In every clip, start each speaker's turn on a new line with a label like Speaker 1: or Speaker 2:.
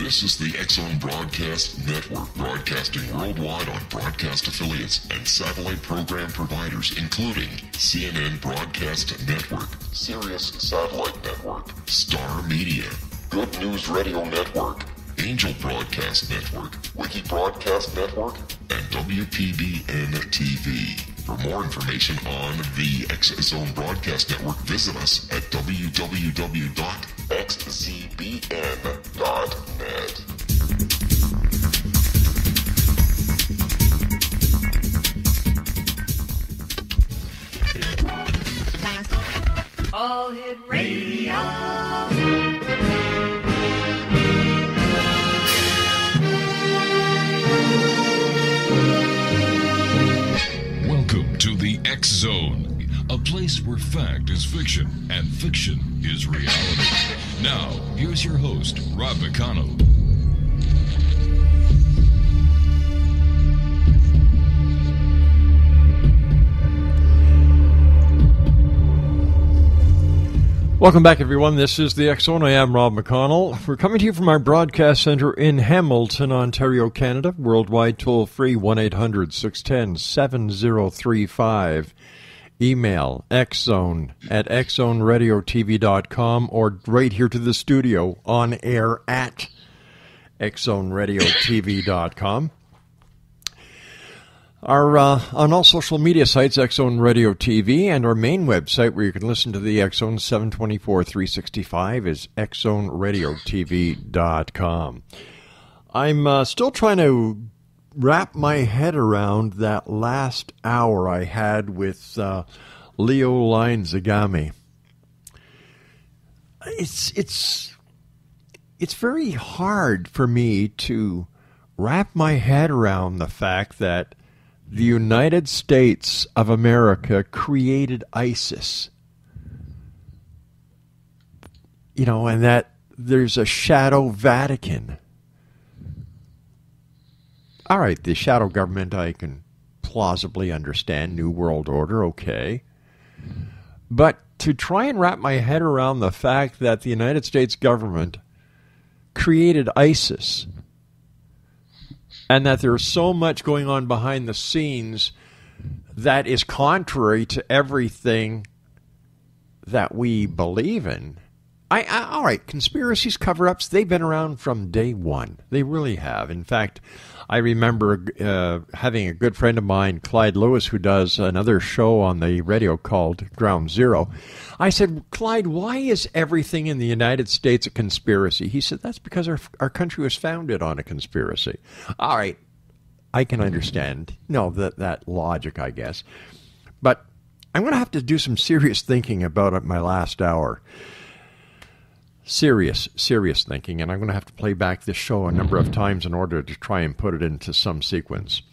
Speaker 1: This is the X-Zone Broadcast Network, broadcasting worldwide on broadcast affiliates and satellite program providers, including CNN Broadcast Network, Sirius Satellite Network, Star Media, Good News Radio Network, Angel Broadcast Network, Wiki Broadcast Network, and WPBN TV. For more information on the X-Zone Broadcast Network, visit us at www.xzbn.net.
Speaker 2: All Hit Radio.
Speaker 3: Welcome to the X-Zone, a place where fact is fiction and fiction is reality. Now, here's your host, Rob McConnell.
Speaker 4: Welcome back, everyone. This is the X-Zone. I am Rob McConnell. We're coming to you from our broadcast center in Hamilton, Ontario, Canada. Worldwide toll-free, 1-800-610-7035. Email xzone@xzoneradiotv.com or right here to the studio on air at xzoneradiotv.com. Our on all social media sites, X-Zone Radio TV, and our main website where you can listen to the X-Zone 724-365 is xzoneradiotv.com. I'm still trying to wrap my head around that last hour I had with Leo Line Zagami. It's very hard for me to wrap my head around the fact that the United States of America created ISIS. You know, and that there's a shadow Vatican. All right, the shadow government I can plausibly understand, New World Order, okay. But to try and wrap my head around the fact that the United States government created ISIS, and that there's so much going on behind the scenes that is contrary to everything that we believe in. All right, conspiracies, cover-ups, they've been around from day one. They really have. In fact, I remember having a good friend of mine, Clyde Lewis, who does another show on the radio called Ground Zero. I said, Clyde, why is everything in the United States a conspiracy? He said, that's because our country was founded on a conspiracy. All right, I can understand that logic, I guess. But I'm going to have to do some serious thinking about it my last hour. Serious thinking, and I'm going to have to play back this show a number of times in order to try and put it into some sequence.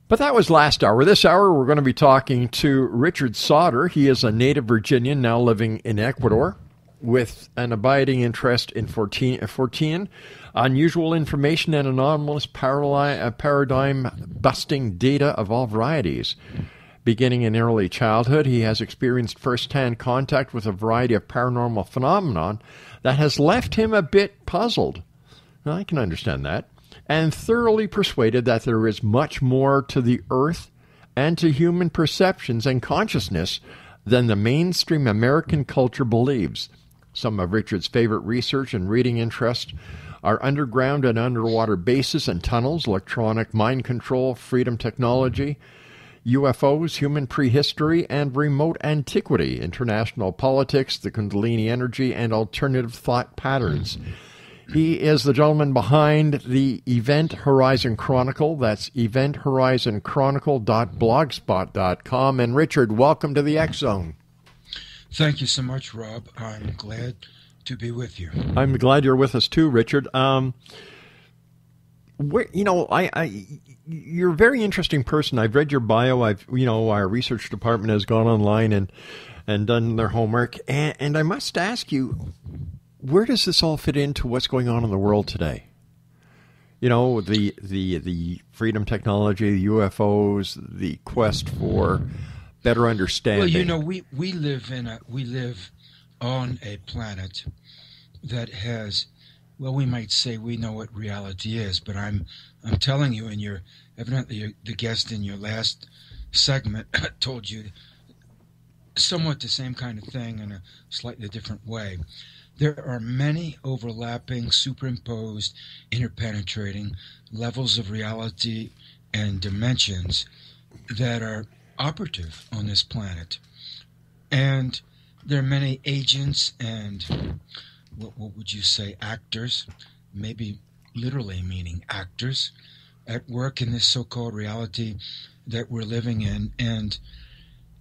Speaker 4: But that was last hour. This hour, we're going to be talking to Richard Sauder. He is a native Virginian now living in Ecuador with an abiding interest in Forteana, unusual information and anomalous paradigm-busting data of all varieties. Beginning in early childhood, he has experienced first-hand contact with a variety of paranormal phenomenon that has left him a bit puzzled. Now, I can understand that. And thoroughly persuaded that there is much more to the earth and to human perceptions and consciousness than the mainstream American culture believes. Some of Richard's favorite research and reading interests are underground and underwater bases and tunnels, electronic mind control, freedom technology, UFOs, human prehistory, and remote antiquity, international politics, the Kundalini energy, and alternative thought patterns. He is the gentleman behind the Event Horizon Chronicle. That's eventhorizonChronicle.blogspot.com. And Richard, welcome to the X-Zone.
Speaker 5: Thank you so much, Rob. I'm glad to be with you.
Speaker 4: I'm glad you're with us too, Richard. You're a very interesting person. I've read your bio. Our research department has gone online and done their homework. And I must ask you, where does this all fit into what's going on in the world today? You know, the freedom technology, the UFOs, the quest for better understanding.
Speaker 5: Well, you know, we live on a planet that has well, we might say we know what reality is, but I'm telling you, and you're evidently the guest in your last segment told you somewhat the same kind of thing in a slightly different way. There are many overlapping, superimposed, interpenetrating levels of reality and dimensions that are operative on this planet. And there are many agents and, what would you say, actors, maybe literally meaning actors, at work in this so-called reality that we're living in. And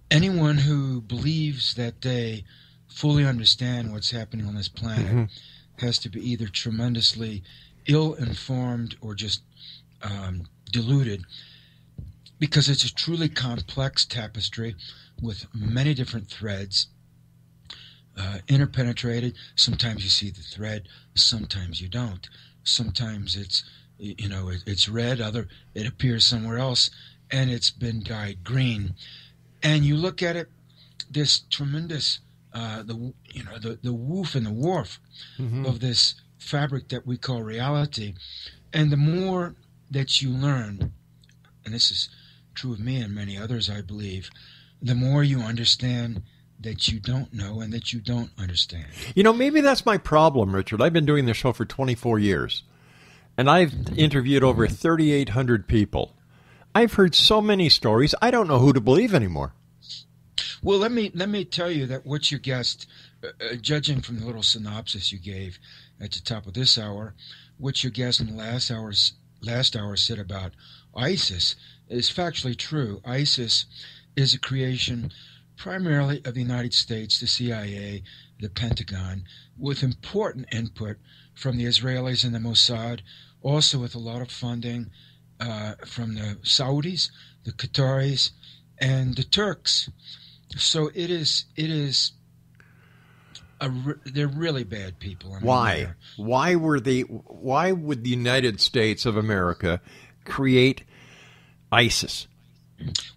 Speaker 5: anyone who believes that they fully understand what's happening on this planet has to be either tremendously ill-informed or just deluded, because it's a truly complex tapestry with many different threads, interpenetrated. Sometimes you see the thread, sometimes you don't. Sometimes it's, it's red, it appears somewhere else, and it's been dyed green. And you look at it, this tremendous, the woof and the wharf of this fabric that we call reality. And the more that you learn, and this is true of me and many others, I believe, the more you understand that you don't know and that you don't understand.
Speaker 4: Maybe that's my problem, Richard. I've been doing this show for 24 years, and I've interviewed over 3,800 people. I've heard so many stories, I don't know who to believe anymore.
Speaker 5: Well, let me tell you that what your guest, judging from the little synopsis you gave at the top of this hour, what your guest in the last hour said about ISIS is factually true. ISIS is a creation primarily of the United States, the CIA, the Pentagon, with important input from the Israelis and the Mossad, also with a lot of funding from the Saudis, the Qataris, and the Turks. So they're really bad people.
Speaker 4: Why? Why would the United States of America create ISIS?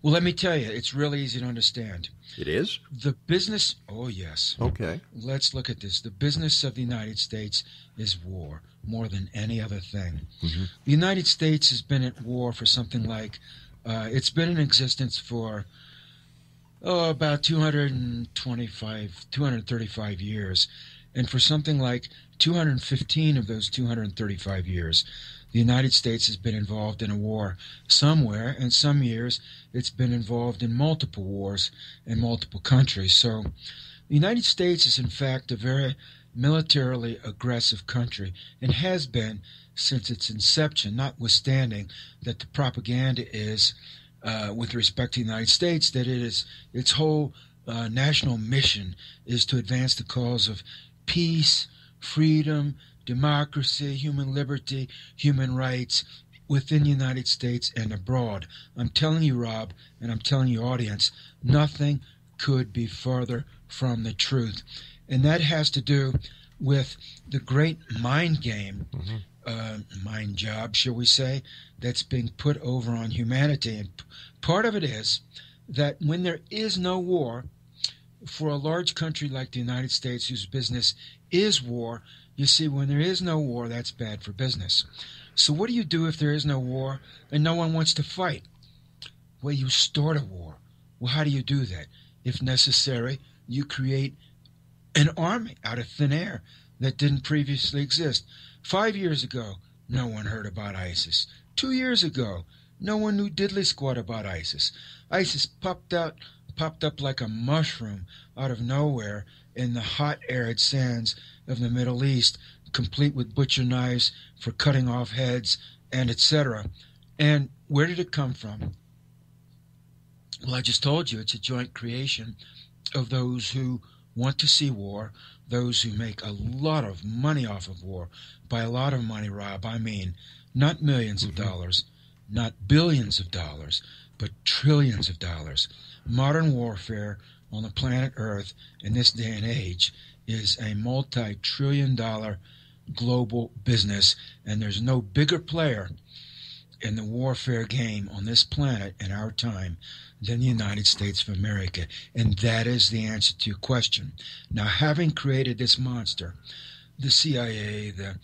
Speaker 5: Well, let me tell you, it's really easy to understand.
Speaker 4: It is?
Speaker 5: The business, oh yes.
Speaker 4: Okay.
Speaker 5: Let's look at this. The business of the United States is war, more than any other thing. The United States has been at war for something like, it's been in existence for about 235 years. And for something like 215 of those 235 years, the United States has been involved in a war somewhere, and some years it's been involved in multiple wars in multiple countries. So the United States is in fact a very militarily aggressive country, and has been since its inception, notwithstanding that the propaganda is with respect to the United States, that it is its whole national mission is to advance the cause of peace, freedom, democracy, human liberty, human rights within the United States and abroad. I'm telling you, Rob, and I'm telling you, audience, nothing could be further from the truth. And that has to do with the great mind game, mind job, shall we say, that's being put over on humanity. And part of it is that when there is no war, for a large country like the United States, whose business is war, you see, when there is no war, that's bad for business. So what do you do if there is no war and no one wants to fight? Well, you start a war. Well, how do you do that? If necessary, you create an army out of thin air that didn't previously exist. 5 years ago, no one heard about ISIS. 2 years ago, no one knew diddly squat about ISIS. ISIS popped up like a mushroom out of nowhere in the hot, arid sands of the Middle East, complete with butcher knives for cutting off heads, and etc. And where did it come from? Well, I just told you, it's a joint creation of those who want to see war, those who make a lot of money off of war. By a lot of money, Rob, I mean not millions of dollars, not billions of dollars, but trillions of dollars. Modern warfare on the planet Earth in this day and age is a multi-trillion-dollar global business, and there's no bigger player in the warfare game on this planet in our time than the United States of America. And that is the answer to your question. Now, having created this monster, the CIA, the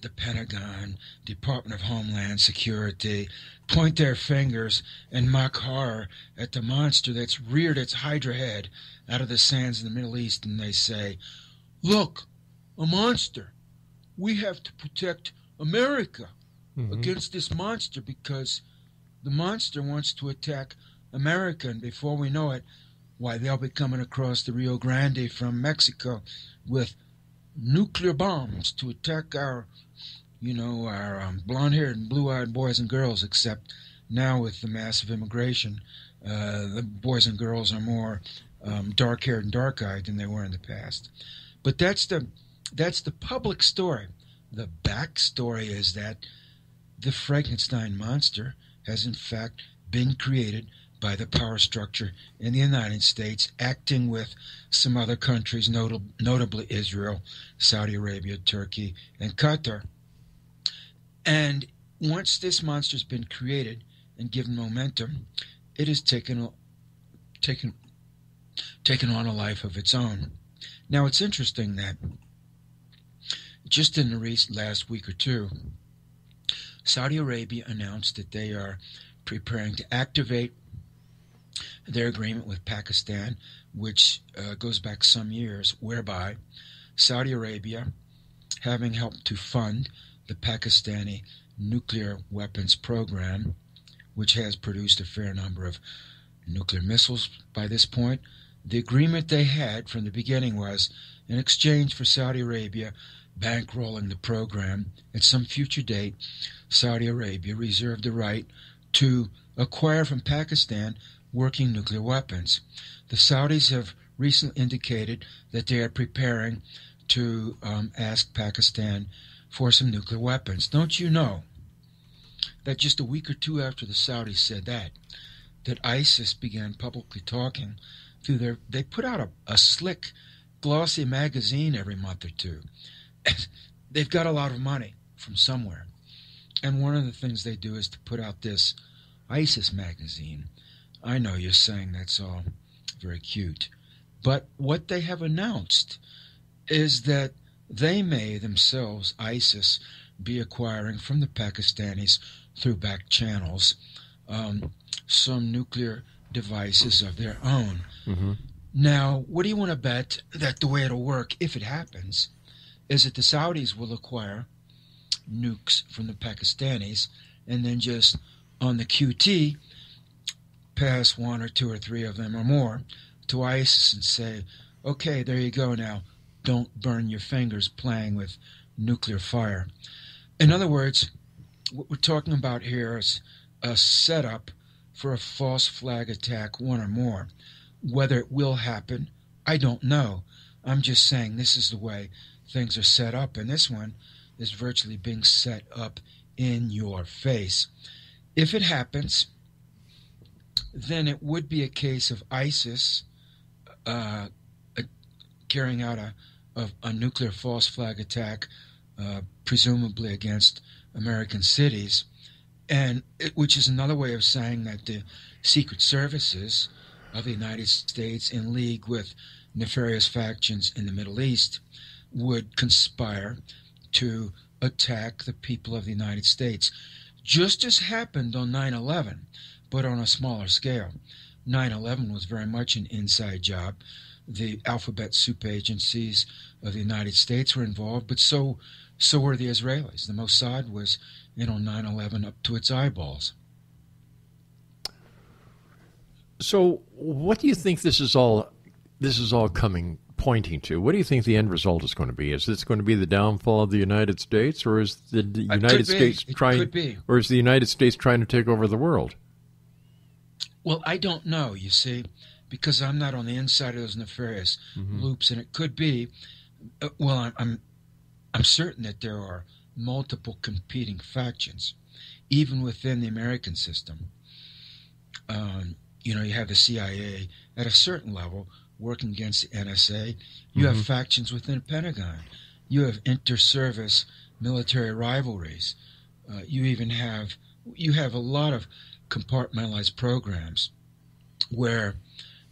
Speaker 5: the Pentagon, Department of Homeland Security, point their fingers and mock horror at the monster that's reared its hydra head out of the sands of the Middle East, and they say, "Look, a monster. We have to protect America against this monster because the monster wants to attack America, and before we know it, why, they'll be coming across the Rio Grande from Mexico with nuclear bombs to attack our blonde-haired and blue-eyed boys and girls, except now with the massive immigration, the boys and girls are more dark-haired and dark-eyed than they were in the past." But that's the public story. The backstory is that the Frankenstein monster has in fact been created by the power structure in the United States, acting with some other countries, notably Israel, Saudi Arabia, Turkey, and Qatar. And once this monster's been created and given momentum, it has taken on a life of its own. Now, it's interesting that just in the last week or two, Saudi Arabia announced that they are preparing to activate their agreement with Pakistan, which goes back some years, whereby Saudi Arabia, having helped to fund the Pakistani nuclear weapons program, which has produced a fair number of nuclear missiles by this point, the agreement they had from the beginning was, in exchange for Saudi Arabia bankrolling the program, at some future date, Saudi Arabia reserved the right to acquire from Pakistan working nuclear weapons. The Saudis have recently indicated that they are preparing to ask Pakistan for some nuclear weapons. Don't you know that just a week or two after the Saudis said that ISIS began publicly talking through they put out a slick, glossy magazine every month or two. They've got a lot of money from somewhere. And one of the things they do is to put out this ISIS magazine. I know you're saying that's all very cute. But what they have announced is that they may themselves, ISIS, be acquiring from the Pakistanis through back channels some nuclear devices of their own. Now, what do you want to bet that the way it'll work, if it happens, is that the Saudis will acquire nukes from the Pakistanis and then just on the QT pass one or two or three of them or more to ISIS and say, okay, there you go now, don't burn your fingers playing with nuclear fire. In other words, what we're talking about here is a setup for a false flag attack, one or more. Whether it will happen, I don't know. I'm just saying this is the way things are set up, and this one is virtually being set up in your face. If it happens, then it would be a case of ISIS carrying out a nuclear false flag attack, presumably against American cities, and which is another way of saying that the secret services of the United States, in league with nefarious factions in the Middle East, would conspire to attack the people of the United States, just as happened on 9/11, but on a smaller scale. 9/11 was very much an inside job. The alphabet soup agencies of the United States were involved, but so were the Israelis. The Mossad was in on 9/11 up to its eyeballs.
Speaker 4: So what do you think this is all pointing to? What do you think the end result is going to be? Is this going to be the downfall of the United States, or is the United States trying to take over the world?
Speaker 5: Well, I don't know, you see, because I'm not on the inside of those nefarious loops, and it could be. Well, I'm certain that there are multiple competing factions, even within the American system. You have the CIA at a certain level working against the NSA. You have factions within the Pentagon. You have inter-service military rivalries. You have a lot of compartmentalized programs where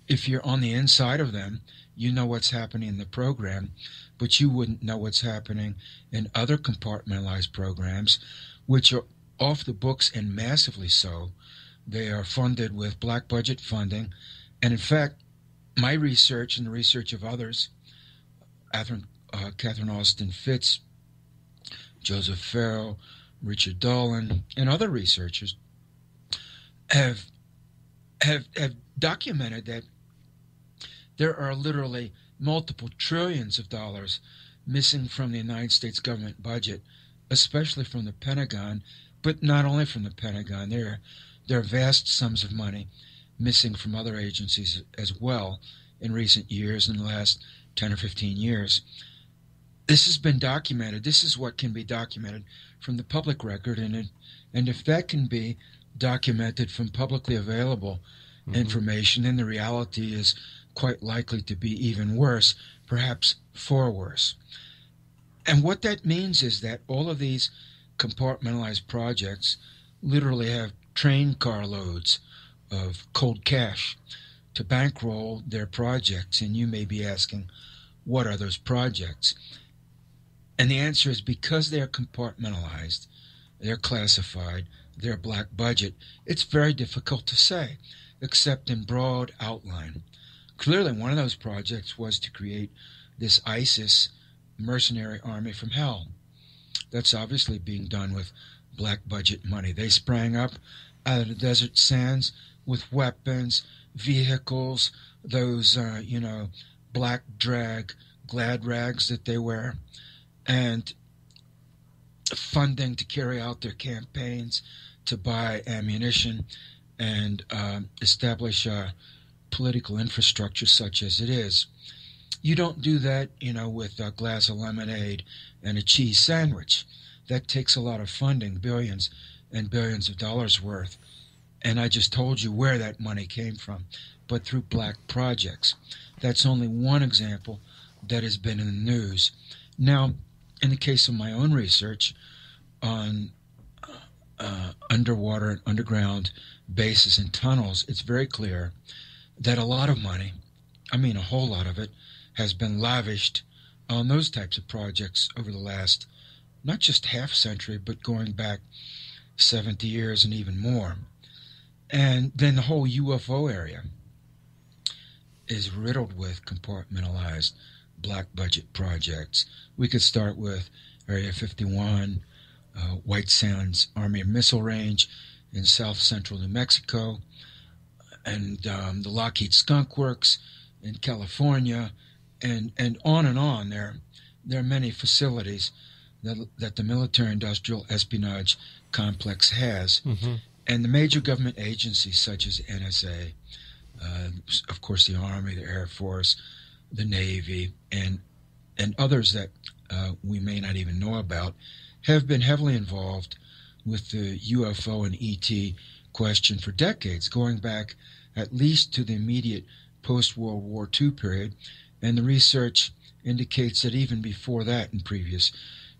Speaker 5: if you're on the inside of them, you know what's happening in the program. but you wouldn't know what's happening in other compartmentalized programs, which are off the books and massively so. They are funded with black budget funding. And in fact, my research and the research of others, Catherine Austin Fitz, Joseph Farrell, Richard Dolan, and other researchers have documented that there are literally multiple trillions of dollars missing from the United States government budget, especially from the Pentagon, but not only from the Pentagon. There are vast sums of money missing from other agencies as well in recent years, in the last 10 or 15 years. This has been documented. This is what can be documented from the public record, and if that can be documented from publicly available information, then the reality is quite likely to be even worse, perhaps far worse. And what that means is that all of these compartmentalized projects literally have train carloads of cold cash to bankroll their projects. And you may be asking, what are those projects? And the answer is because they're compartmentalized, they're classified, they're black budget, it's very difficult to say, except in broad outline. Clearly, one of those projects was to create this ISIS mercenary army from hell. That's obviously being done with black budget money. They sprang up out of the desert sands with weapons, vehicles, those, black drag glad rags that they wear, and funding to carry out their campaigns, to buy ammunition, and establish a political infrastructure such as it is. You don't do that, with a glass of lemonade and a cheese sandwich. That takes a lot of funding, billions and billions of dollars worth. And I just told you where that money came from, but through black projects. That's only one example that has been in the news. Now, in the case of my own research on underwater and underground bases and tunnels, it's very clear that a lot of money, a whole lot of it, has been lavished on those types of projects over the last, not just half century, but going back 70 years and even more. And then the whole UFO area is riddled with compartmentalized black budget projects. We could start with Area 51, White Sands Army Missile Range in south central New Mexico, and the Lockheed Skunk Works in California, and on and on. There are many facilities that the military-industrial espionage complex has. And the major government agencies such as NSA, of course the Army, the Air Force, the Navy, and others that we may not even know about, have been heavily involved with the UFO and ET question for decades, going back at least to the immediate post-World War II period, and the research indicates that even before that in previous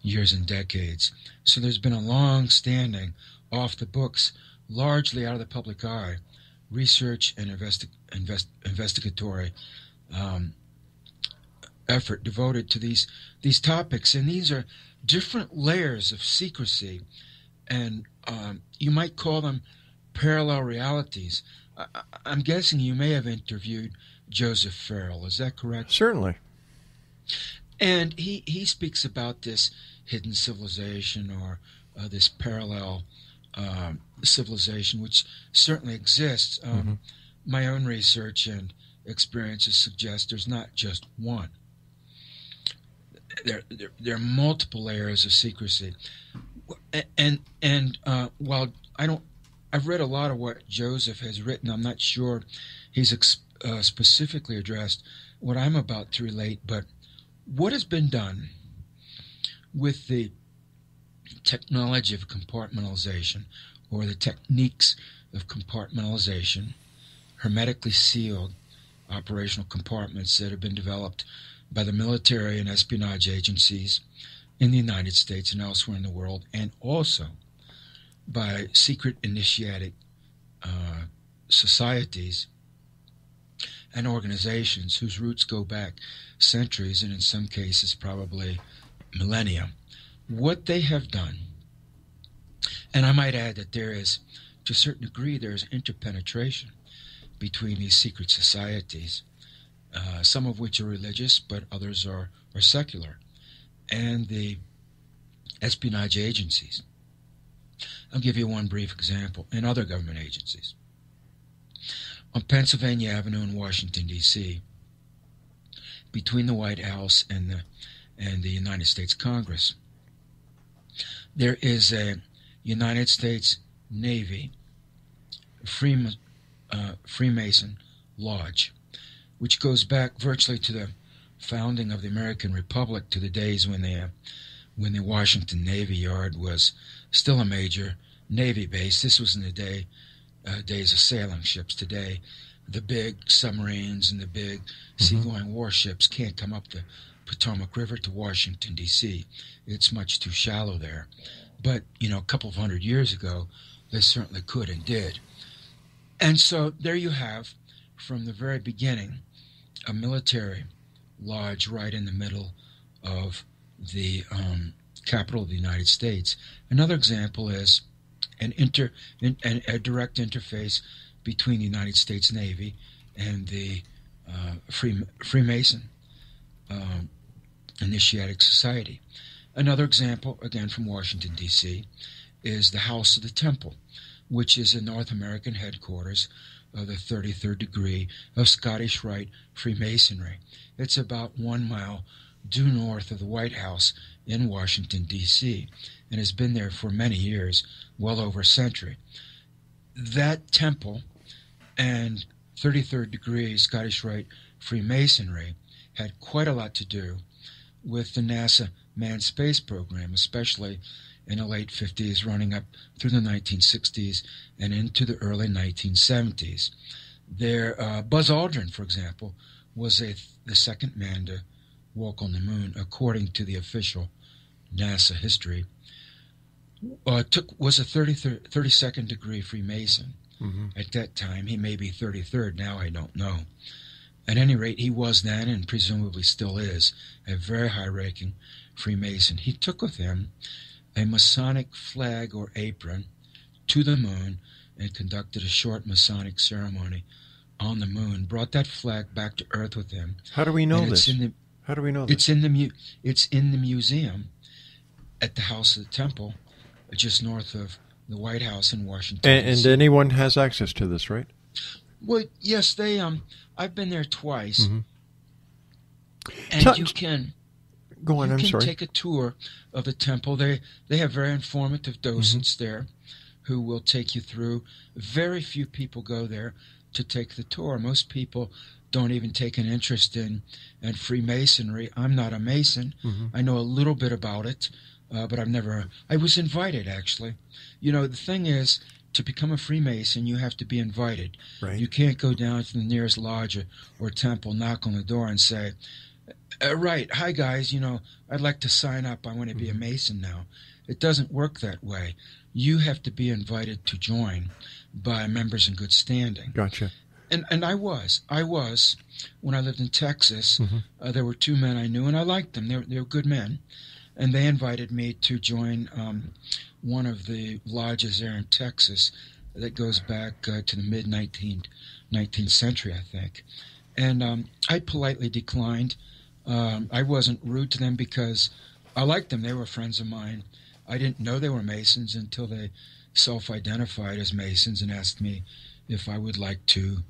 Speaker 5: years and decades. So there's been a long-standing, off-the-books, largely out of the public eye, research and investigatory effort devoted to these topics. And these are different layers of secrecy, and you might call them parallel realities. I'm guessing you may have interviewed Joseph Farrell. Is that correct?
Speaker 4: Certainly.
Speaker 5: And he speaks about this hidden civilization, or this parallel civilization, which certainly exists. My own research and experiences suggest there's not just one. There are multiple layers of secrecy, and while I've read a lot of what Joseph has written. I'm not sure he's specifically addressed what I'm about to relate, but what has been done with the technology of compartmentalization, or the techniques of compartmentalization, hermetically sealed operational compartments that have been developed by the military and espionage agencies in the United States and elsewhere in the world, and also by secret initiatic societies and organizations whose roots go back centuries and in some cases probably millennia. What they have done, and I might add that there is, to a certain degree, there is interpenetration between these secret societies, some of which are religious, but others are secular, and the espionage agencies. I'll give you one brief example, and other government agencies. On Pennsylvania Avenue in Washington, D.C., between the White House and the United States Congress, there is a United States Navy Freemason Lodge, which goes back virtually to the founding of the American Republic, to the days when the Washington Navy Yard was still a major Navy base. This was in the days of sailing ships. Today, the big submarines and the big seagoing warships can't come up the Potomac River to Washington, D.C. It's much too shallow there. But, a couple of hundred years ago, they certainly could and did. And so there you have, from the very beginning, a military lodge right in the middle of the capital of the United States. Another example is a direct interface between the United States Navy and the Freemason Initiatic Society. Another example, again from Washington, D.C., is the House of the Temple, which is a North American headquarters of the 33rd degree of Scottish Rite Freemasonry. It's about 1 mile due north of the White House in Washington, D.C., and has been there for many years, well over a century. That temple and 33rd degree Scottish Rite Freemasonry had quite a lot to do with the NASA manned space program, especially in the late 50s, running up through the 1960s and into the early 1970s. Buzz Aldrin, for example, was the second man to walk on the moon, according to the official NASA history. Was a 32nd degree Freemason. At that time. He may be 33rd now, I don't know. At any rate, he was then, and presumably still is, a very high-ranking Freemason. He took with him a Masonic flag or apron to the moon and conducted a short Masonic ceremony on the moon, brought that flag back to Earth with him.
Speaker 4: How do we know this? How do we know this?
Speaker 5: It's in the museum at the House of the Temple, just north of the White House in Washington.
Speaker 4: And anyone has access to this, right?
Speaker 5: Well, yes, they. I've been there twice, and you can.
Speaker 4: Go on. I'm sorry.
Speaker 5: Take a tour of the temple. They have very informative docents there, who will take you through. Very few people go there to take the tour. Most people don't even take an interest in Freemasonry. I'm not a Mason. I know a little bit about it, but I've never. I was invited, actually. The thing is, to become a Freemason, you have to be invited.
Speaker 4: Right.
Speaker 5: You can't go down to the nearest lodge or temple, knock on the door, and say, right, hi guys, I'd like to sign up. I want to be a Mason now. It doesn't work that way. You have to be invited to join by members in good standing.
Speaker 4: Gotcha.
Speaker 5: And I was. When I lived in Texas, there were two men I knew, and I liked them. They were good men. And they invited me to join one of the lodges there in Texas that goes back to the mid-19th century, I think. And I politely declined. I wasn't rude to them because I liked them. They were friends of mine. I didn't know they were Masons until they self-identified as Masons and asked me if I would like to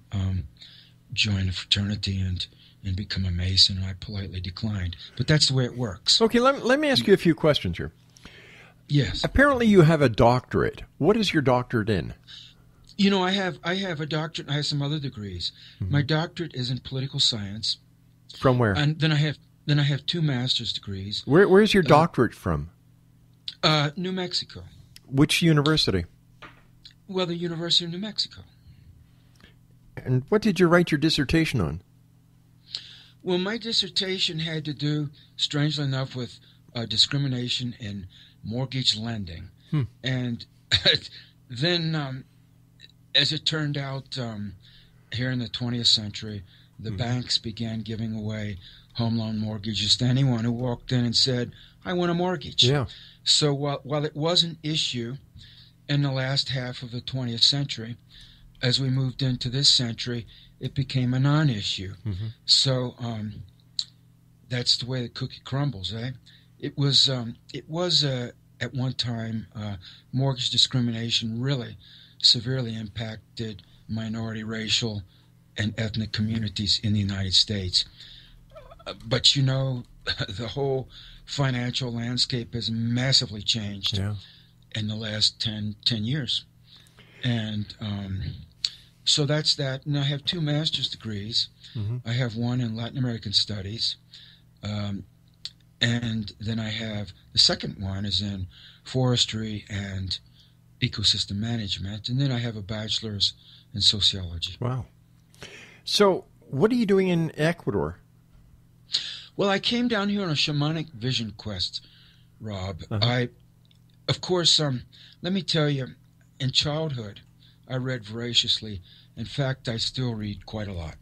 Speaker 5: join a fraternity and become a Mason, and I politely declined. But that's the way it works.
Speaker 4: Okay, let me ask you a few questions here.
Speaker 5: Yes.
Speaker 4: Apparently you have a doctorate. What is your doctorate in?
Speaker 5: I have a doctorate, and I have some other degrees. My doctorate is in political science.
Speaker 4: From where?
Speaker 5: And then I have two master's degrees.
Speaker 4: Where's your doctorate from?
Speaker 5: New Mexico.
Speaker 4: Which university?
Speaker 5: Well, the University of New Mexico.
Speaker 4: And what did you write your dissertation on?
Speaker 5: Well, my dissertation had to do, strangely enough, with discrimination in mortgage lending. And then, as it turned out, here in the 20th century, the banks began giving away home loan mortgages to anyone who walked in and said, I want a mortgage.
Speaker 4: Yeah.
Speaker 5: So while it was an issue in the last half of the 20th century, as we moved into this century, it became a non-issue. So that's the way the cookie crumbles, eh? It was at one time, mortgage discrimination really severely impacted minority racial and ethnic communities in the United States. But you know, the whole financial landscape has massively changed in the last 10 years. And so that's that. And I have 2 master's degrees. I have one in Latin American studies. And then I have the second one is in forestry and ecosystem management. And then I have a bachelor's in sociology.
Speaker 4: Wow. So what are you doing in Ecuador?
Speaker 5: Well, I came down here on a shamanic vision quest, Rob. Of course, let me tell you, in childhood, I read voraciously. In fact, I still read quite a lot.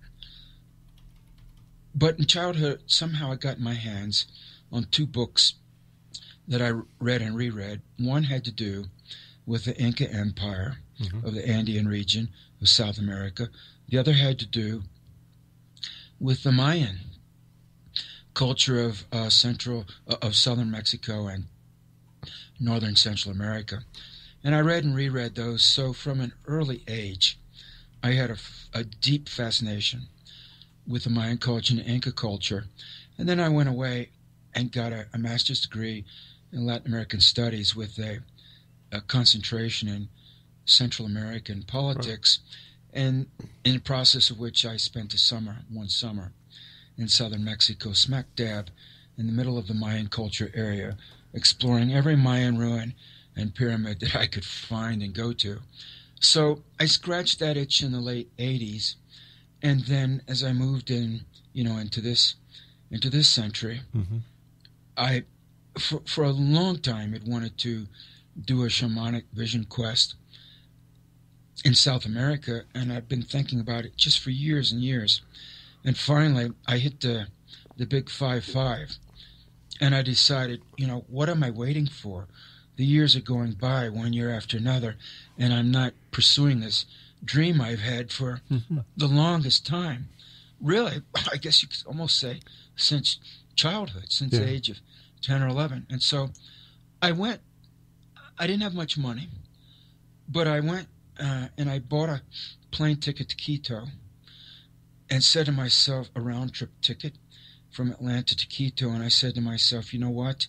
Speaker 5: But in childhood, somehow I got my hands on 2 books that I read and reread. One had to do with the Inca Empire of the Andean region of South America. The other had to do with the Mayan culture of southern Mexico and northern Central America. And I read and reread those. So from an early age, I had a deep fascination with the Mayan culture and Inca culture. And then I went away and got a master's degree in Latin American studies with a concentration in Central American politics, and in the process of which I spent one summer in southern Mexico, smack dab in the middle of the Mayan culture area, exploring every Mayan ruin and pyramid that I could find and go to. So I scratched that itch in the late 80s, and then as I moved into this century, I for a long time had wanted to do a shamanic vision quest in South America, and I've been thinking about it just for years and years. And finally, I hit the big 5-5, and I decided, what am I waiting for? The years are going by, one year after another, and I'm not pursuing this dream I've had for the longest time. Really, I guess you could almost say since childhood, since the age of 10 or 11. And so I went. I didn't have much money, but I went and I bought a plane ticket to Quito and said to myself, a round-trip ticket from Atlanta to Quito, and I said to myself, you know what?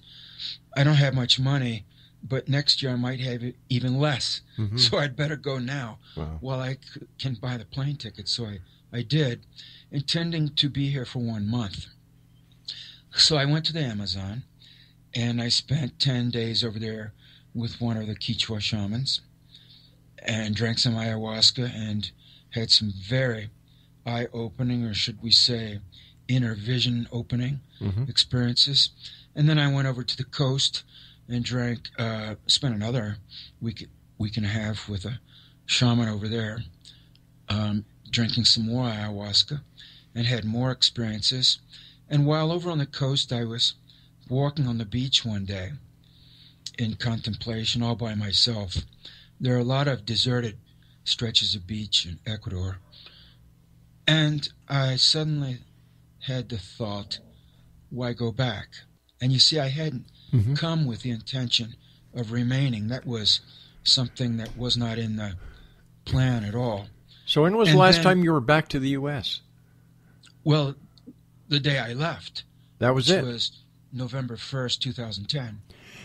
Speaker 5: I don't have much money, but next year I might have even less, so I'd better go now while I can buy the plane ticket. So I did, intending to be here for 1 month. So I went to the Amazon, and I spent 10 days over there with one of the Quechua shamans and drank some ayahuasca and had some very eye-opening, or should we say inner vision opening experiences. And then I went over to the coast and spent another week and a half with a shaman over there, drinking some more ayahuasca, and had more experiences. And while over on the coast, I was walking on the beach one day in contemplation all by myself. There are a lot of deserted stretches of beach in Ecuador. And I suddenly had the thought, why go back? And you see, I hadn't come with the intention of remaining. That was something that was not in the plan at all.
Speaker 4: So when was the last time you were back to the U.S.?
Speaker 5: Well, the day I left.
Speaker 4: That was it?
Speaker 5: Which was November 1st, 2010.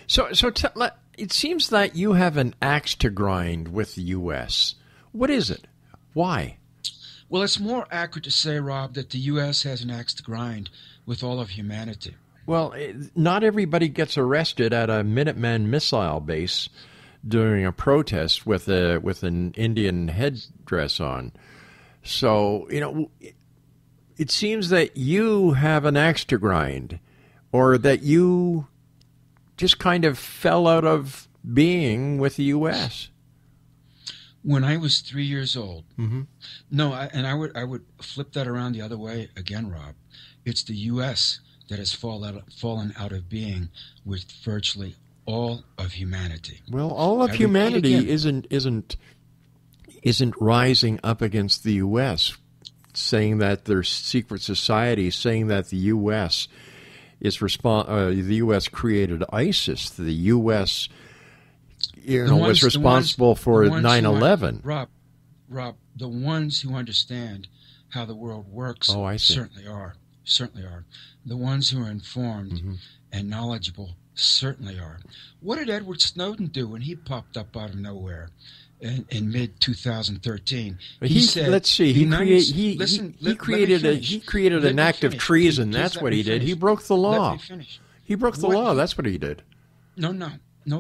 Speaker 4: So it seems that you have an axe to grind with the U.S. What is it? Why?
Speaker 5: Well, it's more accurate to say, Rob, that the U.S. has an axe to grind with all of humanity.
Speaker 4: Well, not everybody gets arrested at a Minuteman missile base during a protest with an Indian headdress on. So, it seems that you have an axe to grind, or that you just kind of fell out of being with the U.S.
Speaker 5: When I was 3 years old.
Speaker 4: Mm-hmm.
Speaker 5: No, I would flip that around the other way again, Rob. It's the U.S. that has fallen out of being with virtually all of humanity.
Speaker 4: Well, all of humanity isn't rising up against the U.S., saying that there's secret societies, saying that the U.S. the U.S. created ISIS. The U.S. was responsible for 9/11.
Speaker 5: Rob, the ones who understand how the world works certainly are. The ones who are informed and knowledgeable certainly are. What did Edward Snowden do when he popped up out of nowhere in mid-2013?
Speaker 4: He said, let's see, he created an act of treason. That's what he did. He broke the law. He broke the law. That's what he did.
Speaker 5: No,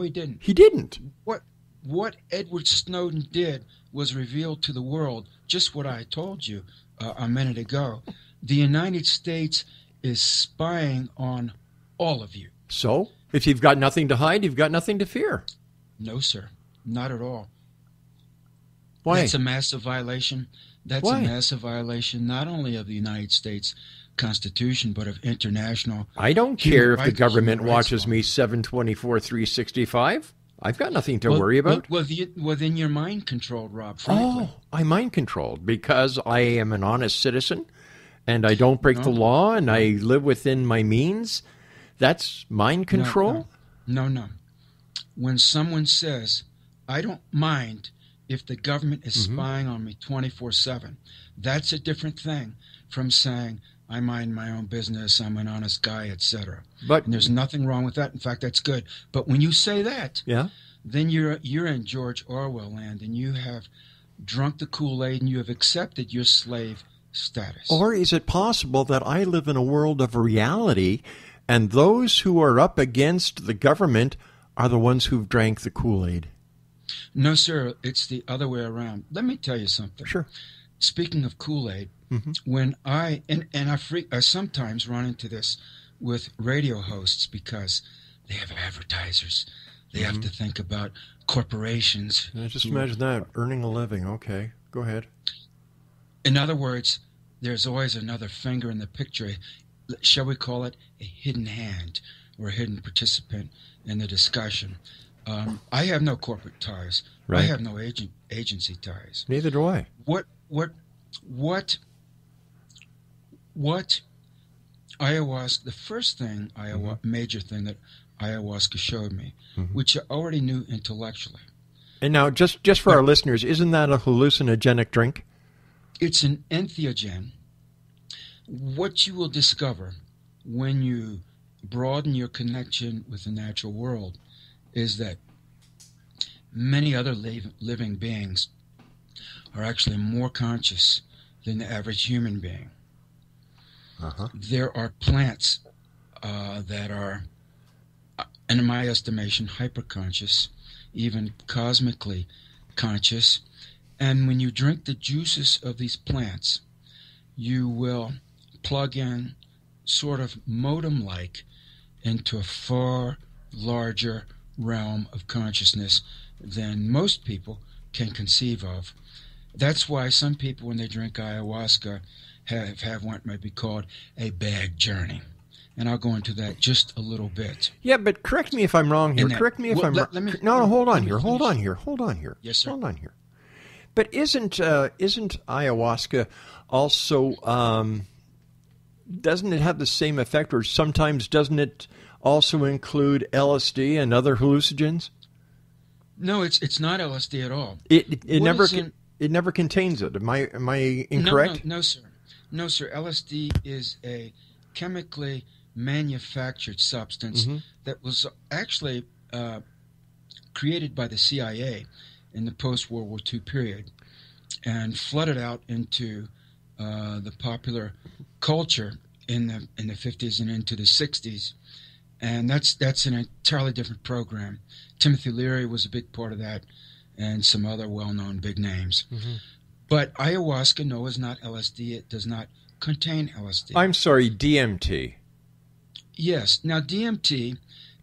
Speaker 5: he didn't.
Speaker 4: He didn't.
Speaker 5: What Edward Snowden did was reveal to the world just what I told you a minute ago. The United States is spying on all of you.
Speaker 4: So, if you've got nothing to hide, you've got nothing to fear.
Speaker 5: No, sir. Not at all.
Speaker 4: Why?
Speaker 5: That's a massive violation. That's a massive violation not only of the United States Constitution, but of international.
Speaker 4: I don't care if the government watches me 7/24/365. I've got nothing to worry about.
Speaker 5: Well, then you're mind controlled, Rob. Frankly.
Speaker 4: Oh, I'm mind controlled because I am an honest citizen, and I don't break the law, and I live within my means. That's mind control?
Speaker 5: No. When someone says, I don't mind if the government is spying on me 24/7, that's a different thing from saying, I mind my own business, I'm an honest guy, etc. And there's nothing wrong with that. In fact, that's good. But when you say that, then you're in George Orwell land, and you have drunk the Kool-Aid, and you have accepted your slave status.
Speaker 4: Or is it possible that I live in a world of reality, and those who are up against the government are the ones who've drank the Kool-Aid?
Speaker 5: No, sir. It's the other way around. Let me tell you something.
Speaker 4: Sure.
Speaker 5: Speaking of Kool-Aid, when I sometimes run into this with radio hosts because they have advertisers. They have to think about corporations.
Speaker 4: Just imagine that, earning a living. Okay, go ahead.
Speaker 5: In other words, there's always another finger in the picture. Shall we call it a hidden hand or a hidden participant in the discussion? I have no corporate ties. Right. I have no agency ties.
Speaker 4: Neither do I.
Speaker 5: What ayahuasca? The first thing major thing that ayahuasca showed me, which I already knew intellectually.
Speaker 4: And now, just for our listeners, isn't that a hallucinogenic drink?
Speaker 5: It's an entheogen. What you will discover when you broaden your connection with the natural world is that many other living beings are actually more conscious than the average human being. There are plants that are, in my estimation, hyperconscious, even cosmically conscious. And when you drink the juices of these plants, you will plug in sort of modem-like into a far larger realm of consciousness than most people can conceive of. That's why some people, when they drink ayahuasca, have what might be called a bad journey. And I'll go into that just a little bit.
Speaker 4: Yeah, but correct me if I'm wrong here. Correct me if I'm wrong. No, hold on here.
Speaker 5: Yes, sir.
Speaker 4: Hold on here. But isn't ayahuasca also, doesn't it have the same effect, or sometimes doesn't it also include LSD and other hallucinogens?
Speaker 5: No, it's not LSD at all.
Speaker 4: It never contains it. Am I incorrect?
Speaker 5: No, sir. No, sir. LSD is a chemically manufactured substance that was actually created by the CIA in the post-World War II period and flooded out into the popular culture in the 50s and into the 60s. And that's an entirely different program. Timothy Leary was a big part of that, and some other well-known big names. But ayahuasca, no, is not LSD. It does not contain LSD.
Speaker 4: I'm sorry, DMT.
Speaker 5: Yes. Now, DMT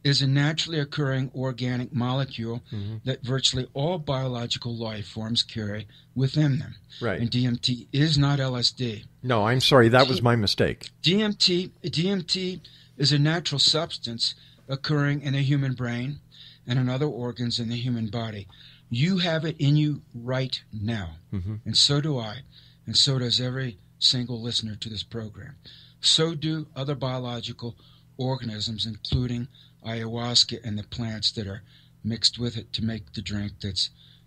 Speaker 5: is a naturally occurring organic molecule that virtually all biological life forms carry within them.
Speaker 4: Right.
Speaker 5: And DMT is not LSD.
Speaker 4: No, I'm sorry. That was my mistake.
Speaker 5: DMT is a natural substance occurring in the human brain and in other organs in the human body. You have it in you right now, and so do I, and so does every single listener to this program. So do other biological organisms, including ayahuasca and the plants that are mixed with it to make the drink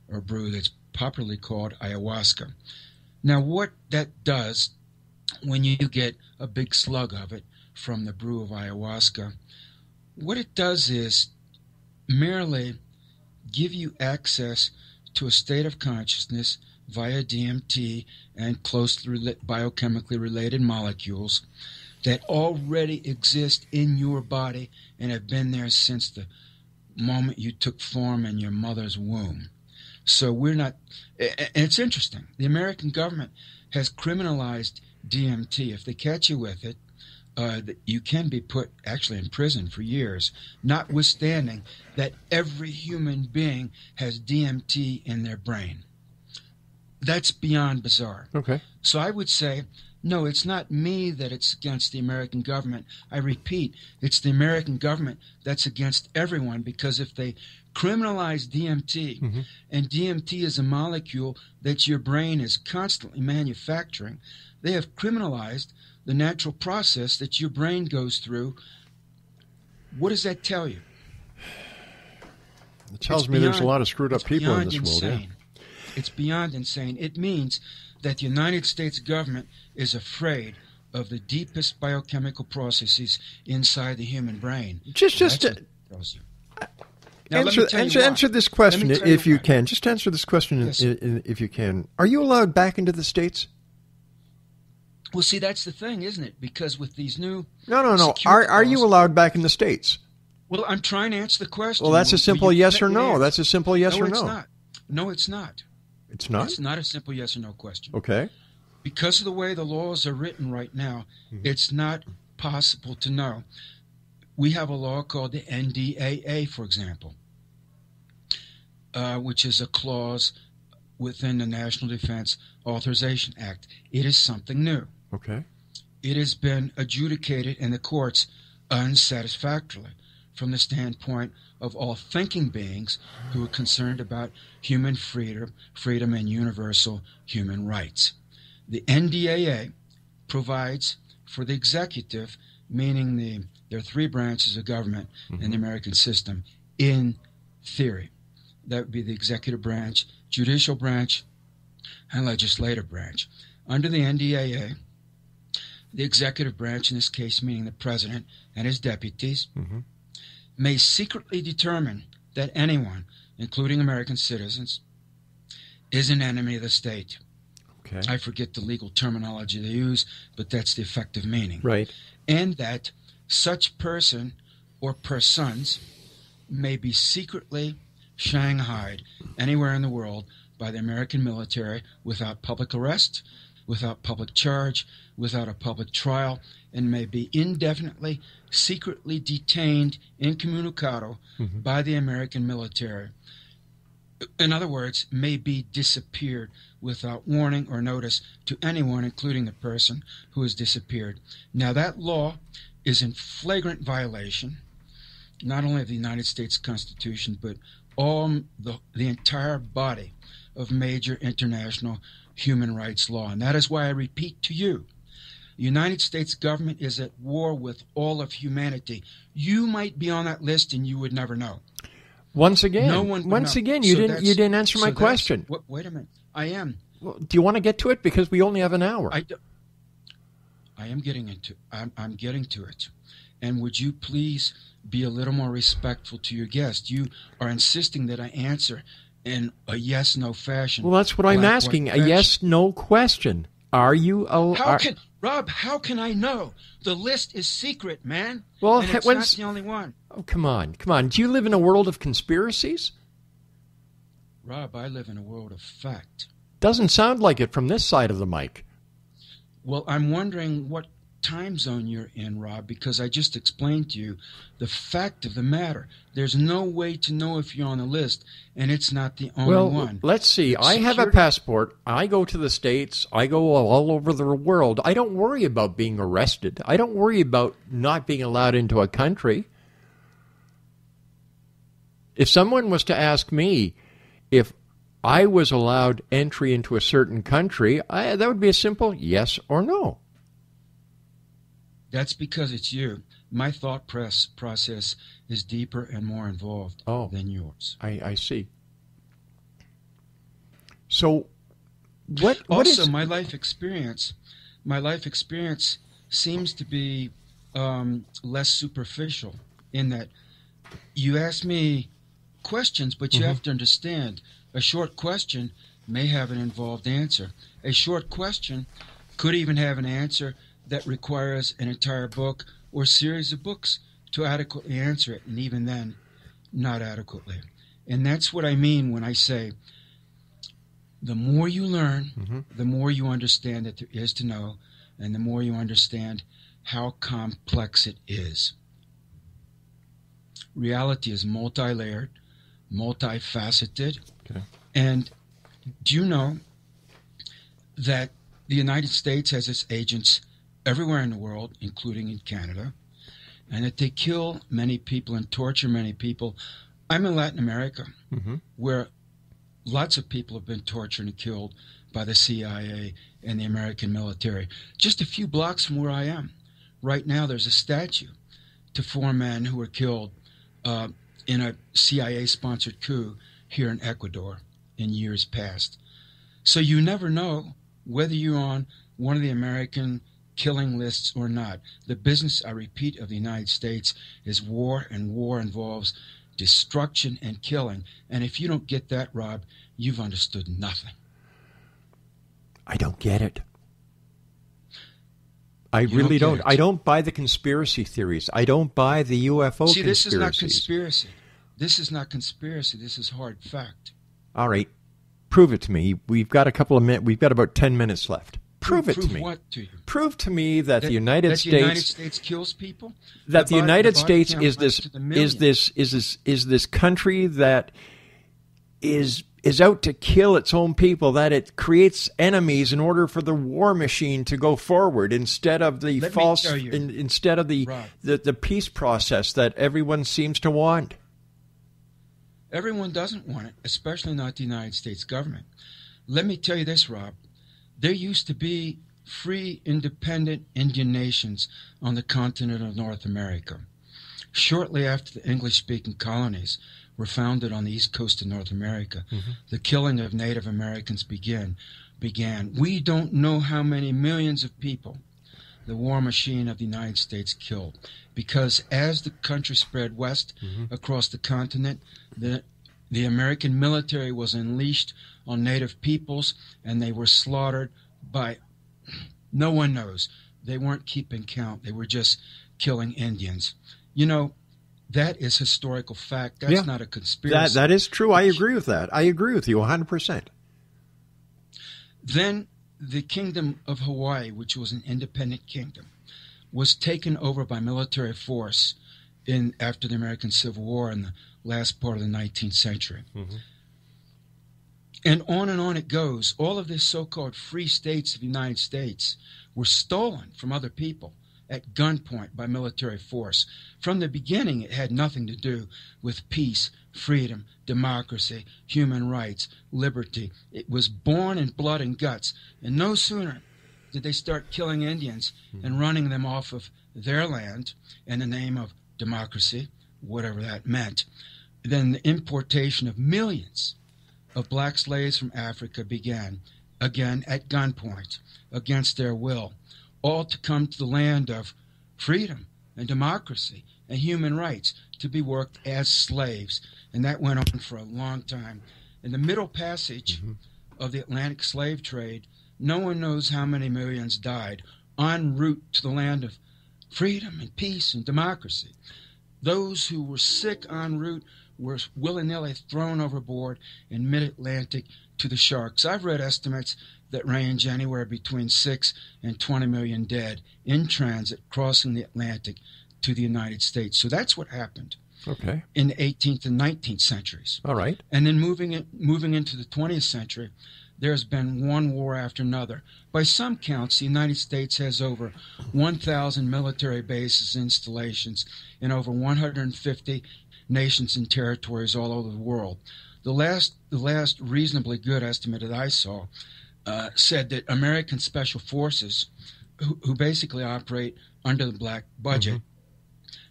Speaker 5: or brew that's popularly called ayahuasca. Now, what that does when you get a big slug of it from the brew of ayahuasca, what it does is merely give you access to a state of consciousness via DMT and closely biochemically related molecules that already exist in your body and have been there since the moment you took form in your mother's womb. So we're not, and it's interesting, the American government has criminalized DMT. If they catch you with it, you can be put actually in prison for years, notwithstanding that every human being has DMT in their brain. That's beyond bizarre.
Speaker 4: Okay.
Speaker 5: So I would say, no, it's not me that it's against the American government. I repeat, it's the American government that's against everyone, because if they criminalize DMT, and DMT is a molecule that your brain is constantly manufacturing, they have criminalized the natural process that your brain goes through. What does that tell you?
Speaker 4: It tells me there's a lot of screwed up people in this world. Yeah.
Speaker 5: It's beyond insane. It means that the United States government is afraid of the deepest biochemical processes inside the human brain.
Speaker 4: Answer this question if you can. Just answer this question if you can. Are you allowed back into the States?
Speaker 5: Well, see, that's the thing, isn't it? Because with these new...
Speaker 4: No. Are you allowed back in the States?
Speaker 5: Well, I'm trying to answer the question.
Speaker 4: Well, that's a simple yes or no. That's a simple yes or no.
Speaker 5: It's not. No, it's not.
Speaker 4: It's not?
Speaker 5: It's not a simple yes or no question.
Speaker 4: Okay.
Speaker 5: Because of the way the laws are written right now, it's not possible to know. We have a law called the NDAA, for example, which is a clause within the National Defense Authorization Act. It is something new.
Speaker 4: Okay.
Speaker 5: It has been adjudicated in the courts unsatisfactorily from the standpoint of all thinking beings who are concerned about human freedom and universal human rights. The NDAA provides for the executive, meaning there are three branches of government in the American system, in theory. That would be the executive branch, judicial branch, and legislative branch. Under the NDAA, the executive branch, in this case meaning the president and his deputies, may secretly determine that anyone, including American citizens, is an enemy of the state.
Speaker 4: Okay.
Speaker 5: I forget the legal terminology they use, but that's the effective meaning.
Speaker 4: Right.
Speaker 5: And that such person or persons may be secretly shanghaied anywhere in the world by the American military without public arrest, without public charge, without a public trial, and may be indefinitely, secretly detained incommunicado by the American military. In other words, may be disappeared without warning or notice to anyone, including the person who has disappeared. Now, that law is in flagrant violation, not only of the United States Constitution, but all the entire body of major international human rights law. And that is why I repeat to you, the United States government is at war with all of humanity. You might be on that list and you would never know.
Speaker 4: Once again, you didn't answer my question.
Speaker 5: Wait a minute. I am.
Speaker 4: Well, do you want to get to it? Because we only have an hour.
Speaker 5: I am getting into. I'm getting to it. And would you please be a little more respectful to your guest? You are insisting that I answer in a yes/no fashion.
Speaker 4: Well, that's what I'm asking. A yes/no question. Are you?
Speaker 5: Rob? How can I know? The list is secret, man.
Speaker 4: Well,
Speaker 5: and it's not the only one.
Speaker 4: Oh, come on. Do you live in a world of conspiracies?
Speaker 5: Rob, I live in a world of fact.
Speaker 4: Doesn't sound like it from this side of the mic.
Speaker 5: Well, I'm wondering what time zone you're in, Rob, because I just explained to you the fact of the matter. There's no way to know if you're on the list, and it's not the only one.
Speaker 4: Let's see. I have a passport. I go to the States. I go all over the world. I don't worry about being arrested. I don't worry about not being allowed into a country. If someone was to ask me if I was allowed entry into a certain country, that would be a simple yes or no.
Speaker 5: That's because it's you. My thought process is deeper and more involved than yours.
Speaker 4: I see. So, what
Speaker 5: also,
Speaker 4: is...
Speaker 5: my life experience seems to be less superficial in that you ask me questions, but you have to understand a short question may have an involved answer. A short question could even have an answer that requires an entire book or series of books to adequately answer it, and even then, not adequately. And that's what I mean when I say the more you learn, the more you understand that there is to know, and the more you understand how complex it is. Reality is multi-layered, multifaceted, and do you know that the United States has its agents everywhere in the world, including in Canada, and that they kill many people and torture many people? I'm in Latin America, where lots of people have been tortured and killed by the CIA and the American military. Just a few blocks from where I am. Right now, there's a statue to 4 men who were killed in a CIA-sponsored coup here in Ecuador in years past. So you never know whether you're on one of the American killing lists or not. The business, I repeat, of the United States is war, and war involves destruction and killing. And if you don't get that, Rob, you've understood nothing.
Speaker 4: I don't get it. I really don't. I don't buy the conspiracy theories. I don't buy the UFO conspiracies.
Speaker 5: See, this is not conspiracy. This is not conspiracy. This is hard fact.
Speaker 4: All right. Prove it to me. We've got a couple of minutes. We've got about 10 minutes left. Prove it to me.
Speaker 5: What to you?
Speaker 4: Prove to me that the United States...
Speaker 5: the United States kills people?
Speaker 4: That the United States is this country that is out to kill its own people, that it creates enemies in order for the war machine to go forward instead of the the peace process that everyone seems to want.
Speaker 5: Everyone doesn't want it, especially not the United States government. Let me tell you this, Rob. There used to be free, independent Indian nations on the continent of North America. Shortly after the English-speaking colonies were founded on the east coast of North America, the killing of Native Americans began. We don't know how many millions of people the war machine of the United States killed, because as the country spread west across the continent, the American military was unleashed on native peoples, and they were slaughtered by no one knows. They weren't keeping count. They were just killing Indians. You know, that is historical fact. That's not a conspiracy.
Speaker 4: That is true. I agree with that. I agree with you 100%.
Speaker 5: Then the Kingdom of Hawaii, which was an independent kingdom, was taken over by military force after the American Civil War in the last part of the 19th century. And on it goes. All of this so-called free states of the United States were stolen from other people at gunpoint by military force. From the beginning, it had nothing to do with peace, freedom, democracy, human rights, liberty. It was born in blood and guts. And no sooner did they start killing Indians and running them off of their land in the name of democracy, whatever that meant, then the importation of millions of black slaves from Africa began, again at gunpoint, against their will, all to come to the land of freedom and democracy and human rights, to be worked as slaves. And that went on for a long time. In the Middle Passage of the Atlantic slave trade, no one knows how many millions died en route to the land of freedom and peace and democracy. Those who were sick en route were willy-nilly thrown overboard in mid-Atlantic to the sharks. I've read estimates that range anywhere between 6 and 20 million dead in transit crossing the Atlantic to the United States. So that's what happened.
Speaker 4: Okay.
Speaker 5: In the 18th and 19th centuries.
Speaker 4: All right.
Speaker 5: And then moving into the 20th century, there's been one war after another. By some counts, the United States has over 1,000 military bases, installations in over 150 nations and territories all over the world. The last reasonably good estimate that I saw said that American Special Forces, who basically operate under the black budget,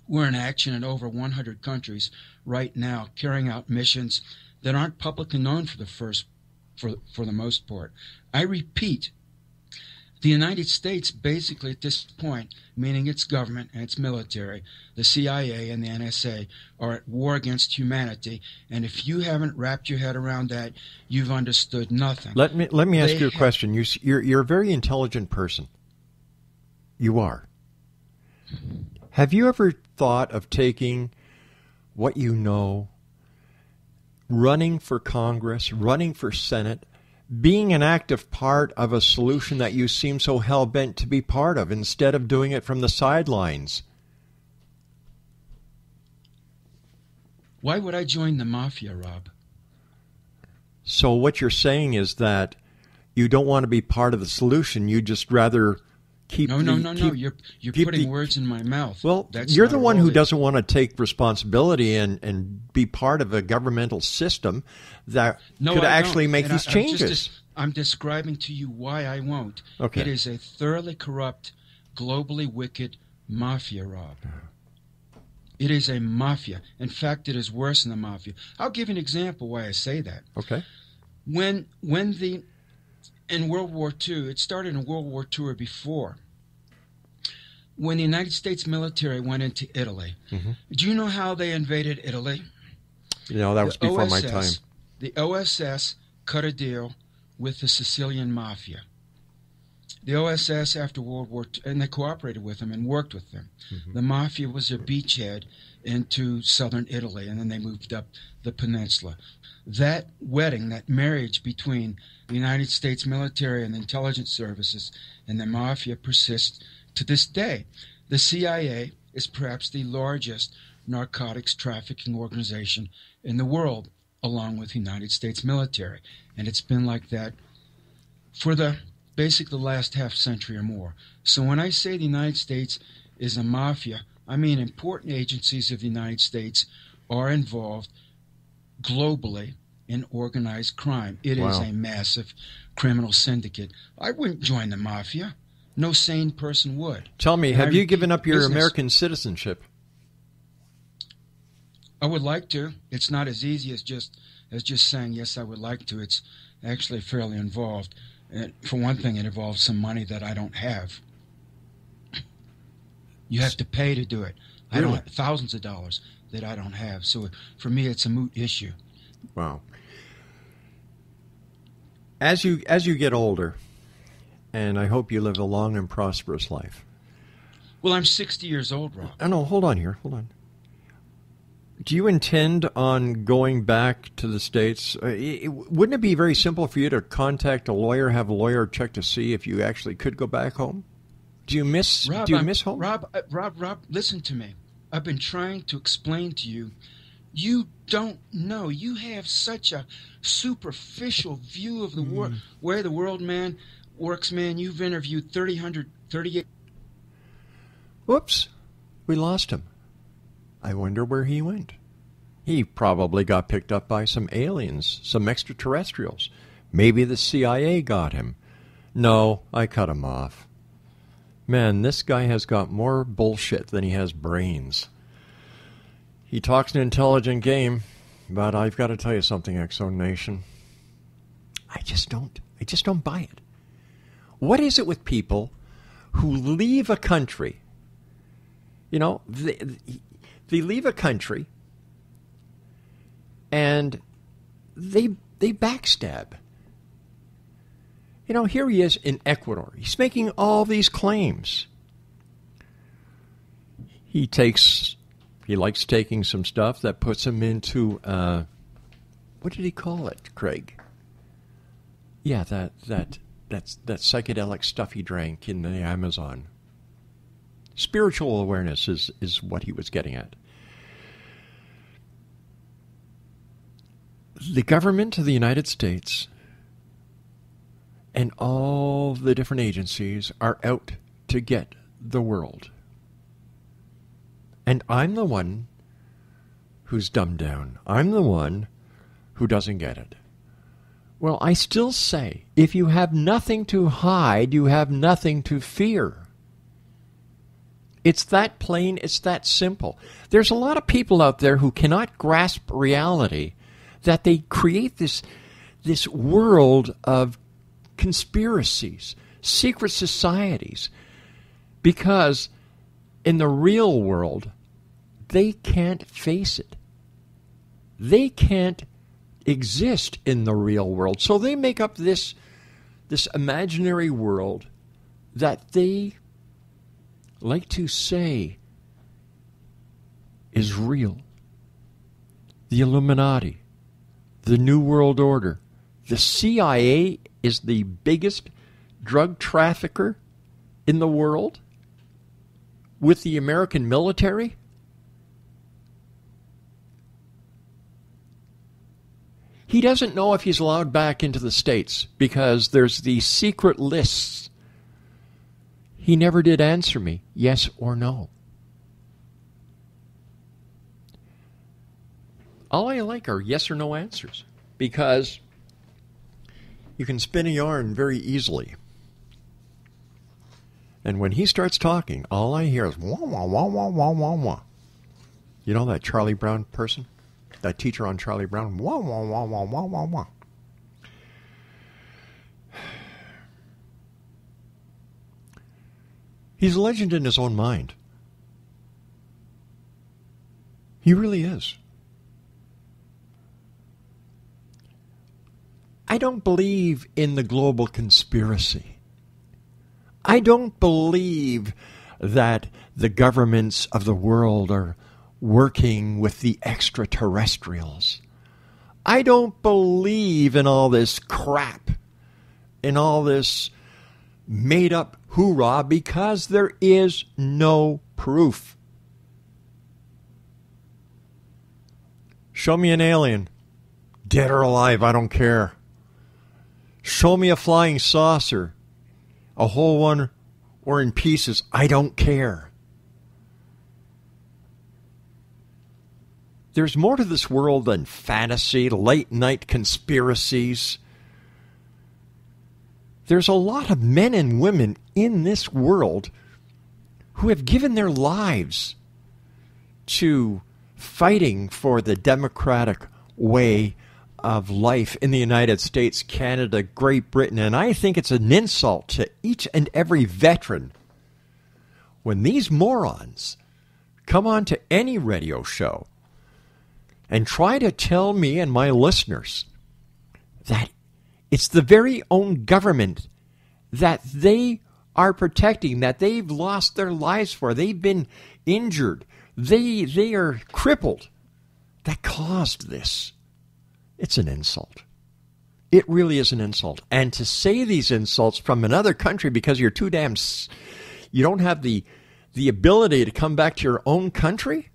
Speaker 5: we're in action in over 100 countries right now, carrying out missions that aren't publicly known for the most part. I repeat, the United States basically at this point, meaning its government and its military, the CIA and the NSA, are at war against humanity. And if you haven't wrapped your head around that, you've understood nothing.
Speaker 4: Let me ask you a question. You're a very intelligent person. You are. Have you ever thought of taking what you know, running for Congress, running for Senate, being an active part of a solution that you seem so hell-bent to be part of, instead of doing it from the sidelines?
Speaker 5: Why would I join the mafia, Rob?
Speaker 4: So what you're saying is that you don't want to be part of the solution. You just rather keep...
Speaker 5: No. You're putting words in my mouth.
Speaker 4: Well,
Speaker 5: That's
Speaker 4: you're the one who
Speaker 5: it.
Speaker 4: doesn't want to take responsibility and be part of a governmental system that could actually make these changes.
Speaker 5: I'm describing to you why I won't.
Speaker 4: Okay.
Speaker 5: It is a thoroughly corrupt, globally wicked mafia, Rob. It is a mafia. In fact, it is worse than the mafia. I'll give you an example why I say that.
Speaker 4: Okay.
Speaker 5: In World War II, it started in World War II or before, when the United States military went into Italy. Do you know how they invaded Italy?
Speaker 4: No, that was before my time.
Speaker 5: The OSS cut a deal with the Sicilian mafia. The OSS, after World War II, and they cooperated with them and worked with them. The mafia was their beachhead into southern Italy, and then they moved up the peninsula. That wedding, that marriage between the United States military and the intelligence services and the mafia persists to this day. The CIA is perhaps the largest narcotics trafficking organization in the world, along with the United States military. And it's been like that for basically the last half century or more. So when I say the United States is a mafia, I mean important agencies of the United States are involved globally in organized crime. It is a massive criminal syndicate. I wouldn't join the mafia. No sane person would.
Speaker 4: Tell me, have you given up your American citizenship?
Speaker 5: I would like to. It's not as easy as just saying, yes, I would like to. It's actually fairly involved. And for one thing, it involves some money that I don't have. You have to pay to do it. I don't have thousands of dollars that I don't have. So for me, it's a moot issue.
Speaker 4: Wow. As you get older, and I hope you live a long and prosperous life.
Speaker 5: Well, I'm 60 years old, Rob.
Speaker 4: No, hold on here. Hold on. Do you intend on going back to the States? Wouldn't it be very simple for you to contact a lawyer, have a lawyer check to see if you actually could go back home? Do you miss home?
Speaker 5: Rob, listen to me. I've been trying to explain to you. You don't know. You have such a superficial view of the world, where the world man works, man. You've interviewed 38.
Speaker 4: Whoops. We lost him. I wonder where he went. He probably got picked up by some aliens, some extraterrestrials. Maybe the CIA got him. No, I cut him off. Man, this guy has got more bullshit than he has brains. He talks an intelligent game, but I've got to tell you something, X-Zone Nation. I just don't buy it. What is it with people who leave a country? You know, they leave a country and they backstab. You know, here he is in Ecuador. He's making all these claims. He takes, He likes taking some stuff that puts him into, what did he call it, Craig? Yeah, that psychedelic stuff he drank in the Amazon. Spiritual awareness is what he was getting at. The government of the United States and all the different agencies are out to get the world. And I'm the one who's dumbed down. I'm the one who doesn't get it. Well, I still say, if you have nothing to hide, you have nothing to fear. It's that plain, it's that simple. There's a lot of people out there who cannot grasp reality, that they create this world of conspiracies, secret societies, because in the real world, they can't face it. They can't exist in the real world. So they make up this imaginary world that they like to say is real. The Illuminati, the New World Order, the CIA is the biggest drug trafficker in the world with the American military. He doesn't know if he's allowed back into the States because there's these secret lists. He never did answer me, yes or no. All I like are yes or no answers, because you can spin a yarn very easily. And when he starts talking, all I hear is wah, wah, wah, wah, wah, wah, wah. You know that Charlie Brown person? That teacher on Charlie Brown? Wah, wah, wah, wah, wah, wah, wah. He's a legend in his own mind. He really is. I don't believe in the global conspiracy. I don't believe that the governments of the world are working with the extraterrestrials. I don't believe in all this crap, in all this made-up hoorah, because there is no proof. Show me an alien, dead or alive, I don't care. Show me a flying saucer, a whole one or in pieces, I don't care. There's more to this world than fantasy, late-night conspiracies. There's a lot of men and women in this world who have given their lives to fighting for the democratic way of life in the United States, Canada, Great Britain, and I think it's an insult to each and every veteran when these morons come on to any radio show and try to tell me and my listeners that it's the very own government that they are protecting, that they've lost their lives for, they've been injured, they are crippled, that caused this. It's an insult. It really is an insult. And to say these insults from another country because you're too damn, you don't have the ability to come back to your own country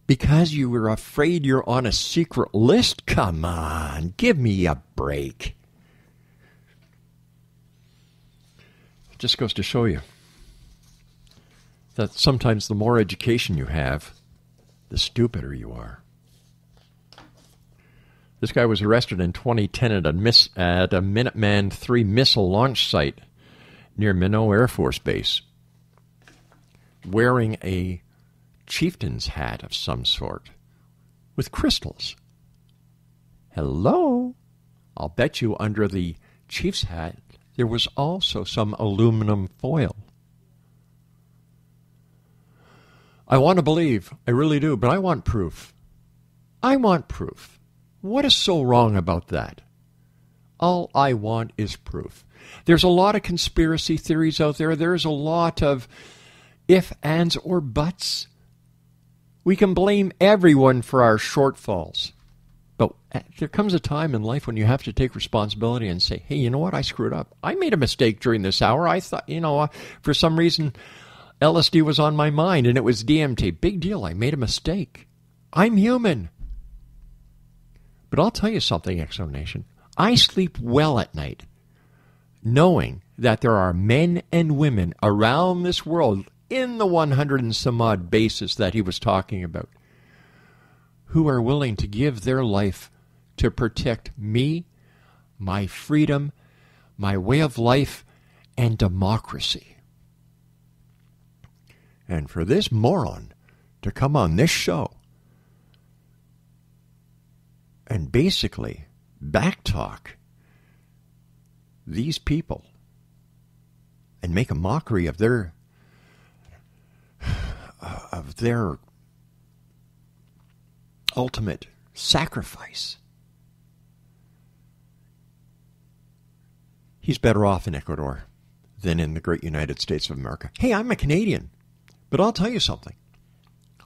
Speaker 4: because you were afraid you're on a secret list? Come on, give me a break. It just goes to show you that sometimes the more education you have, the stupider you are. This guy was arrested in 2010 at a Minuteman III missile launch site near Minot Air Force Base, wearing a chieftain's hat of some sort with crystals. Hello? I'll bet you under the chief's hat there was also some aluminum foil. I want to believe, I really do, but I want proof. I want proof. What is so wrong about that? All I want is proof. There's a lot of conspiracy theories out there. There's a lot of if, ands, or buts. We can blame everyone for our shortfalls. But there comes a time in life when you have to take responsibility and say, hey, you know what? I screwed up. I made a mistake during this hour. I thought, for some reason, LSD was on my mind and it was DMT. Big deal. I made a mistake. I'm human. But I'll tell you something, Exo Nation. I sleep well at night knowing that there are men and women around this world in the 100 and some odd bases that he was talking about who are willing to give their life to protect me, my freedom, my way of life, and democracy. And for this moron to come on this show and basically backtalk these people and make a mockery of their ultimate sacrifice. He's better off in Ecuador than in the great United States of America. Hey, I'm a Canadian, but I'll tell you something.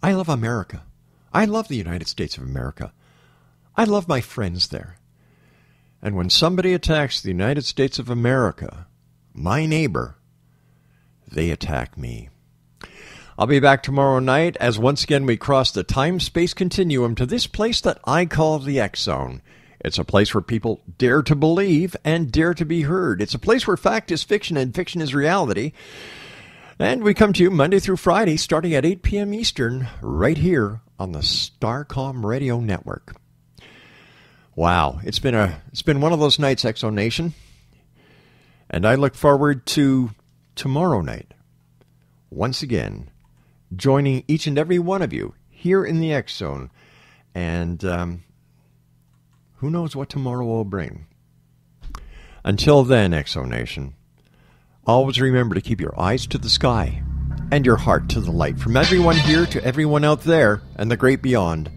Speaker 4: I love America. I love the United States of America. I love my friends there. And when somebody attacks the United States of America, my neighbor, they attack me. I'll be back tomorrow night as once again we cross the time-space continuum to this place that I call the X Zone. It's a place where people dare to believe and dare to be heard. It's a place where fact is fiction and fiction is reality. And we come to you Monday through Friday starting at 8 p.m. Eastern right here on the Starcom Radio Network. Wow, it's been one of those nights, Exo Nation. And I look forward to tomorrow night. Once again, joining each and every one of you here in the X Zone. And who knows what tomorrow will bring. Until then, Exo Nation, always remember to keep your eyes to the sky and your heart to the light. From everyone here to everyone out there and the great beyond,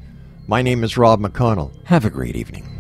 Speaker 4: my name is Rob McConnell. Have a great evening.